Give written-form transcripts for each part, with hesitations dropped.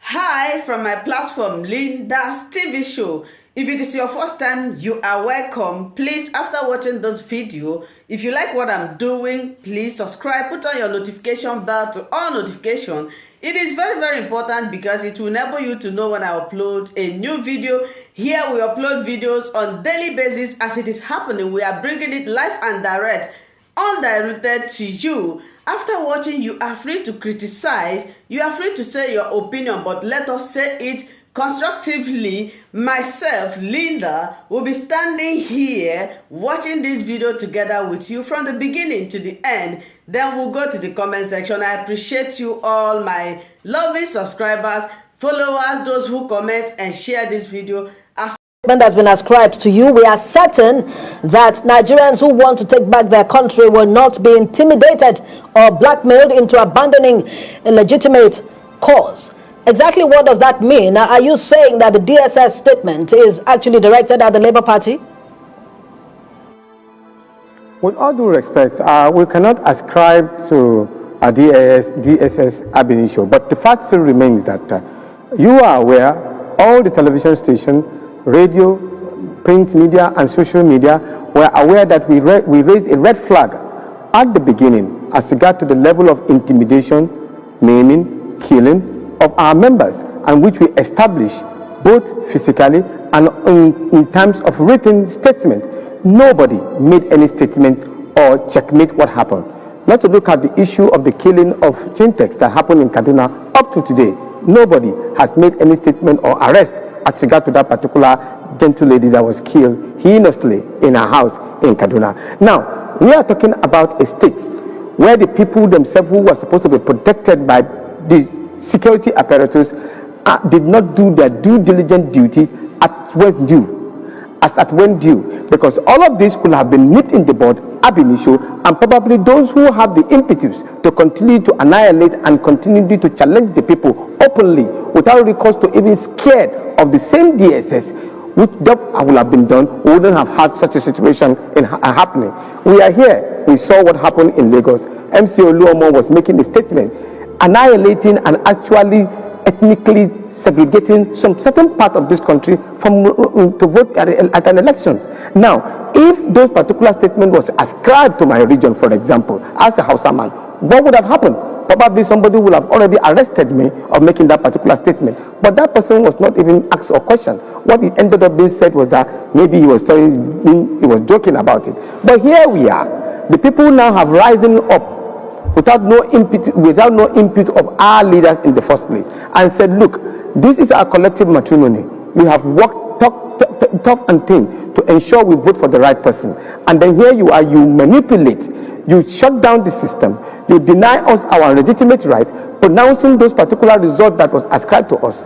Hi from my platform, LYNDA'S TV show. If it is your first time, you are welcome. Please, after watching this video, if you like what I'm doing, please subscribe, put on your notification bell to all notification. It is very, very important because it will enable you to know when I upload a new video. Here we upload videos on daily basis as it is happening. We are bringing it live and direct, undirected to you. After watching, you are free to criticize, you are free to say your opinion, but let us say it constructively. Myself, Linda, will be standing here watching this video together with you from the beginning to the end. Then we'll go to the comment section. I appreciate you all, my lovely subscribers, followers, those who comment and share this video. That's been ascribed to you. We are certain that Nigerians who want to take back their country will not be intimidated or blackmailed into abandoning a legitimate cause. Exactly what does that mean? Now, are you saying that the DSS statement is actually directed at the Labour Party? With all due respect, we cannot ascribe to a DSS ab initio, but the fact still remains that you are aware all the television stations, radio, print media, and social media were aware that we raised a red flag at the beginning as regard to the level of intimidation, maiming, killing of our members, and which we established both physically and in terms of written statement. Nobody made any statement or checkmate what happened. Not to look at the issue of the killing of Chintex that happened in Kaduna up to today. Nobody has made any statement or arrest as regard to that particular gentle lady that was killed heinously in her house in Kaduna. Now, we are talking about a state where the people themselves who were supposed to be protected by the security apparatus did not do their due diligent duties as at when due, because all of this could have been nipped in the bud ab initio, and probably those who have the impetus to continue to annihilate and continue to challenge the people openly without recourse to even scared of the same DSS, which that would have been done, we wouldn't have had such a situation happening. We are here. We saw what happened in Lagos. MC Oluomo was making a statement annihilating and actually ethnically segregating some certain part of this country from to vote at an elections. Now, if those particular statement was ascribed to my region, for example, as a Hausa man, what would have happened? Probably somebody would have already arrested me of making that particular statement. But that person was not even asked a question. What it ended up being said was that maybe he was joking about it. But here we are. The people now have risen up without no input of our leaders in the first place, and said, look, this is our collective matrimony. We have worked tough and thin to ensure we vote for the right person. And then here you are, you manipulate, you shut down the system, you deny us our legitimate right, pronouncing those particular results that was ascribed to us.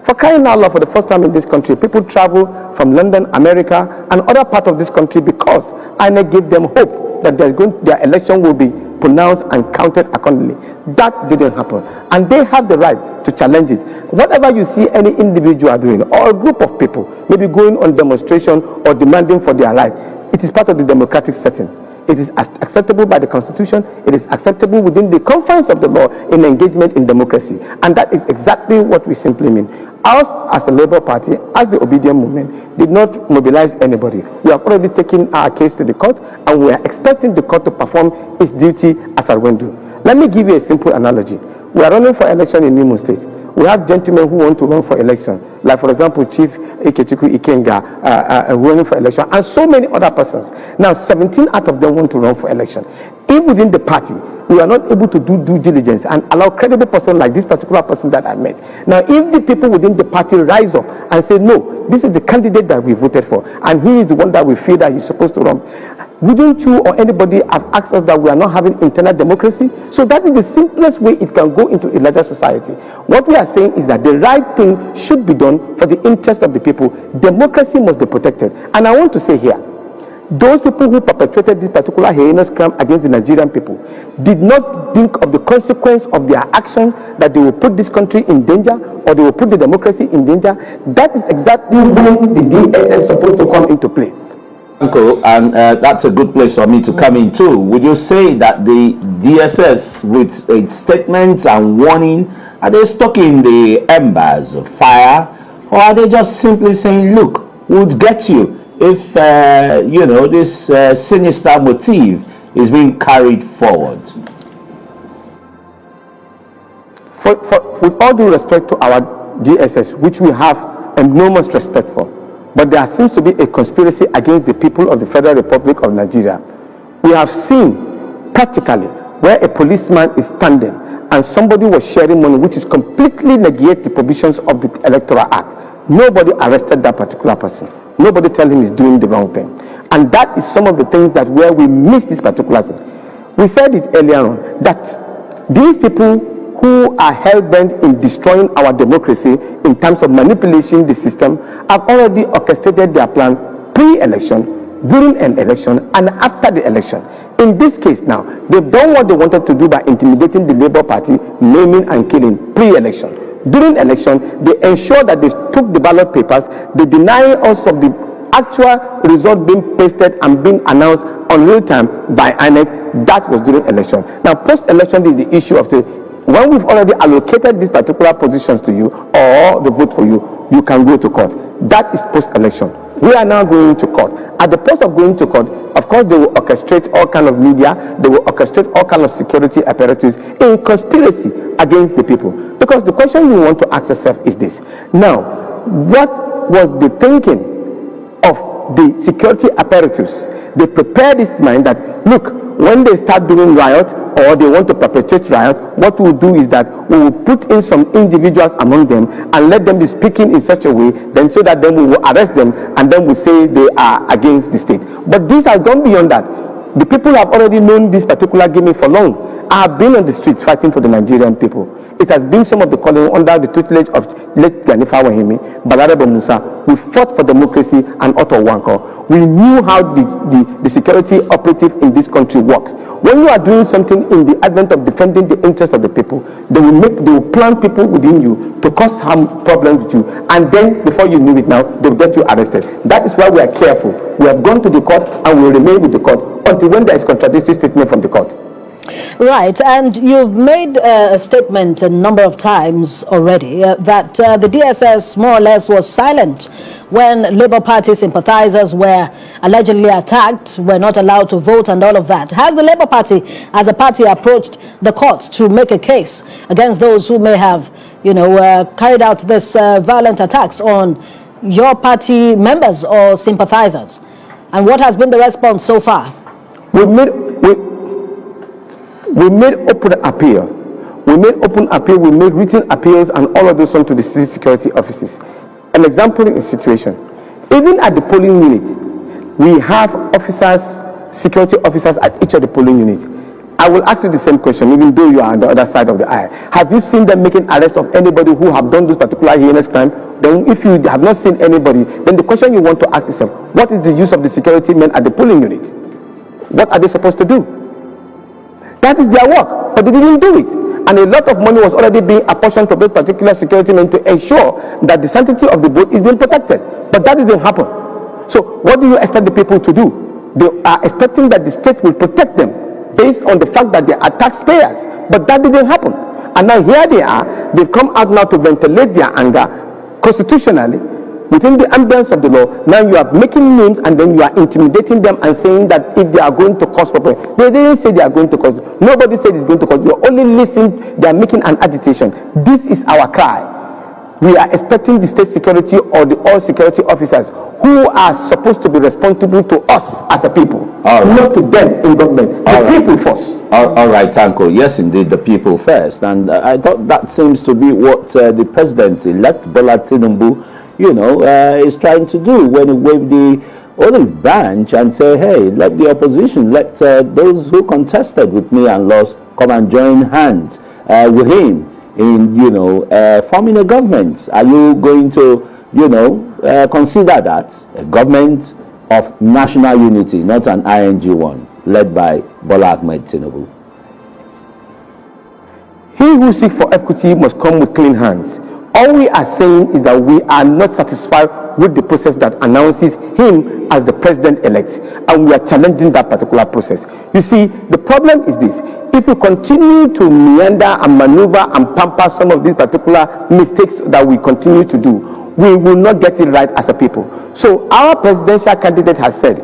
For crying out loud, for the first time in this country, people travel from London, America, and other parts of this country because INEC gave them hope that their election will be pronounced and counted accordingly. That didn't happen, and they have the right to challenge it. Whatever you see any individual doing or a group of people maybe going on demonstration or demanding for their right, it is part of the democratic setting. It is acceptable by the Constitution. It is acceptable within the confines of the law in engagement in democracy, and that is exactly what we simply mean. Us, as the Labour Party, as the obedient movement, did not mobilize anybody. We have already taken our case to the court, and we are expecting the court to perform its duty as at when due. Let me give you a simple analogy. We are running for election in Imo State. We have gentlemen who want to run for election, like for example, Chief Ikechukwu Ikenga running for election, and so many other persons. Now, 17 out of them want to run for election. If within the party, we are not able to do due diligence and allow credible person like this particular person that I met. Now, if the people within the party rise up and say, no, this is the candidate that we voted for, and he is the one that we feel that he's supposed to run, wouldn't you or anybody have asked us that we are not having internal democracy? So that is the simplest way it can go into a larger society. What we are saying is that the right thing should be done for the interest of the people. Democracy must be protected. And I want to say here, those people who perpetrated this particular heinous crime against the Nigerian people did not think of the consequence of their action, that they will put this country in danger or they will put the democracy in danger. That is exactly when the DSS is supposed to come into play. Uncle, and that's a good place for me to come in too. Would you say that the DSS, with its statements and warning Are they stoking the embers of fire, or are they just simply saying, look, we'll get you if, you know, this sinister motive is being carried forward? With all due respect to our DSS, which we have enormous respect for, but there seems to be a conspiracy against the people of the Federal Republic of Nigeria. We have seen practically where a policeman is standing and somebody was sharing money, which is completely negate the provisions of the Electoral Act. Nobody arrested that particular person. Nobody tell him he's doing the wrong thing. And that is some of the things that where we miss this particular thing. We said it earlier on that these people who are hell-bent in destroying our democracy in terms of manipulating the system have already orchestrated their plan pre-election, during an election, and after the election. In this case now, they've done what they wanted to do by intimidating the Labour Party, naming and killing pre-election. During election, they ensure that they took the ballot papers, they deny us of the actual result being pasted and being announced on real time by INEC. That was during election. Now, post-election is the issue of the when we've already allocated these particular positions to you or the vote for you, you can go to court. That is post-election. We are now going to court. At the point of going to court, of course, they will orchestrate all kind of media, they will orchestrate all kind of security apparatus in conspiracy against the people. Because the question you want to ask yourself is this. Now, what was the thinking of the security apparatus? They prepare this mind that, look, when they start doing riot or they want to perpetrate riot, what we'll do is that we will put in some individuals among them and let them be speaking in such a way, then so that then we will arrest them and then we'll say they are against the state. But this has gone beyond that. The people have already known this particular game for long. I have been on the streets fighting for the Nigerian people. It has been some of the calling under the tutelage of late Ganifa Wahimi, Balaraba Musa. We fought for democracy and Otto Wanko. We knew how the security operative in this country works. When you are doing something in the advent of defending the interests of the people, they will plan people within you to cause harm problems with you, and then before you knew it now, they will get you arrested. That is why we are careful. We have gone to the court and we will remain with the court until when there is contradictory statement from the court. Right, and you've made a statement a number of times already that the DSS more or less was silent when Labour Party sympathizers were allegedly attacked, were not allowed to vote and all of that. Has the Labour Party as a party approached the courts to make a case against those who may have, carried out this violent attacks on your party members or sympathizers? And what has been the response so far? We made open appeal. We made written appeals and all of those on to the city security offices. An example is situation. Even at the polling unit, we have officers, security officers at each of the polling units. I will ask you the same question, even though you are on the other side of the aisle. Have you seen them making arrests of anybody who have done this particular heinous crime? Then if you have not seen anybody, then the question you want to ask yourself, what is the use of the security men at the polling unit? What are they supposed to do? That is their work, but they didn't do it. And a lot of money was already being apportioned to those particular security men to ensure that the sanctity of the vote is being protected. But that didn't happen. So what do you expect the people to do? They are expecting that the state will protect them based on the fact that they are taxpayers. But that didn't happen. And now here they are, they've come out now to ventilate their anger constitutionally within the ambience of the law. Now you are making names and then you are intimidating them and saying that if they are going to cause problem. They didn't say they are going to cause. Nobody said it's going to cause. You are only listening. They are making an agitation. This is our cry. We are expecting the state security or the all security officers who are supposed to be responsible to us as a people, not to them in government. The people first. All right, Tanko. Yes, indeed, the people first. And I thought that seems to be what the president-elect Bola Tinubu is trying to do when he waved the olive branch and say, hey, let the opposition, let those who contested with me and lost come and join hands with him in, forming a government. Are you going to, consider that a government of national unity, not an ING one, led by Bola Ahmed Tinubu? He who seeks for equity must come with clean hands. All we are saying is that we are not satisfied with the process that announces him as the president-elect, and we are challenging that particular process. You see, the problem is this. if you continue to meander and maneuver and pamper some of these particular mistakes that we continue to do, we will not get it right as a people. So our presidential candidate has said,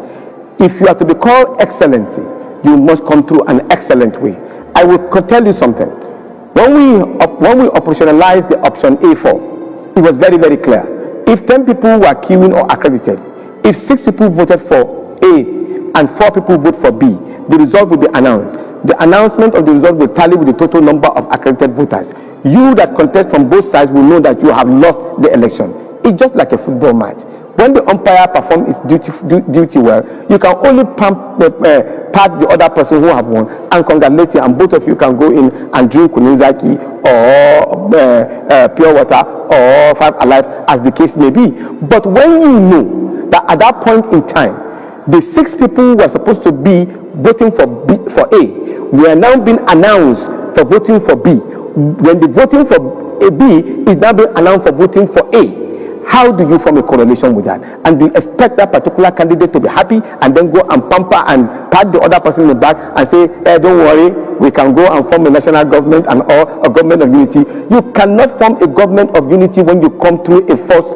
if you are to be called excellency, you must come through an excellent way. I will tell you something. When we operationalized the option A4, it was very, very clear. If 10 people were queuing or accredited, if 6 people voted for A and 4 people vote for B, the result will be announced. The announcement of the result will tally with the total number of accredited voters. You that contest from both sides will know that you have lost the election. It's just like a football match. When the umpire performs his duty well, you can only pat the other person who have won and congratulate you, and both of you can go in and drink kunizaki or pure water or 5 Alive, as the case may be. But when you know that at that point in time, the 6 people who were supposed to be voting for A were now being announced for voting for B, when the voting for B is now being announced for voting for A, how do you form a correlation with that? And do you expect that particular candidate to be happy and then go and pamper and pat the other person in the back and say, hey, don't worry, we can go and form a national government and or a government of unity? You cannot form a government of unity when you come through a false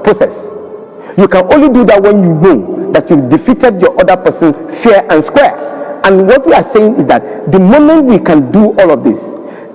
process. You can only do that when you know that you've defeated your other person fair and square. And what we are saying is that the moment we can do all of this,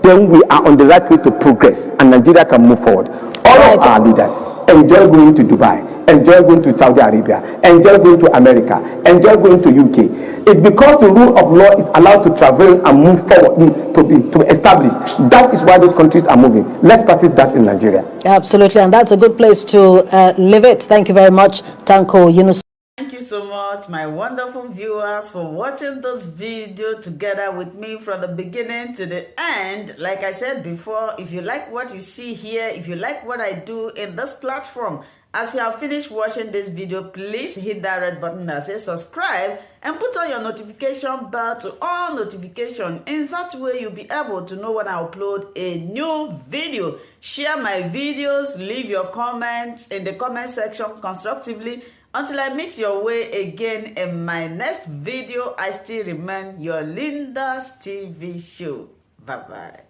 then we are on the right way to progress and Nigeria can move forward. All of our leaders enjoy going to Dubai, enjoy going to Saudi Arabia, enjoy going to America, enjoy going to UK. It's because the rule of law is allowed to travel and move forward to be established. That is why those countries are moving. Let's practice that in Nigeria. Absolutely, and that's a good place to leave it. Thank you very much, Tanko Yunus. Thank you so much, my wonderful viewers, for watching this video together with me from the beginning to the end. Like I said before, if you like what you see here, if you like what I do in this platform, as you have finished watching this video, please hit that red button that says subscribe and put on your notification bell to all notification. In that way, you'll be able to know when I upload a new video. Share my videos, leave your comments in the comment section constructively. Until I meet your way again in my next video, I still remain your Linda's TV show. Bye-bye.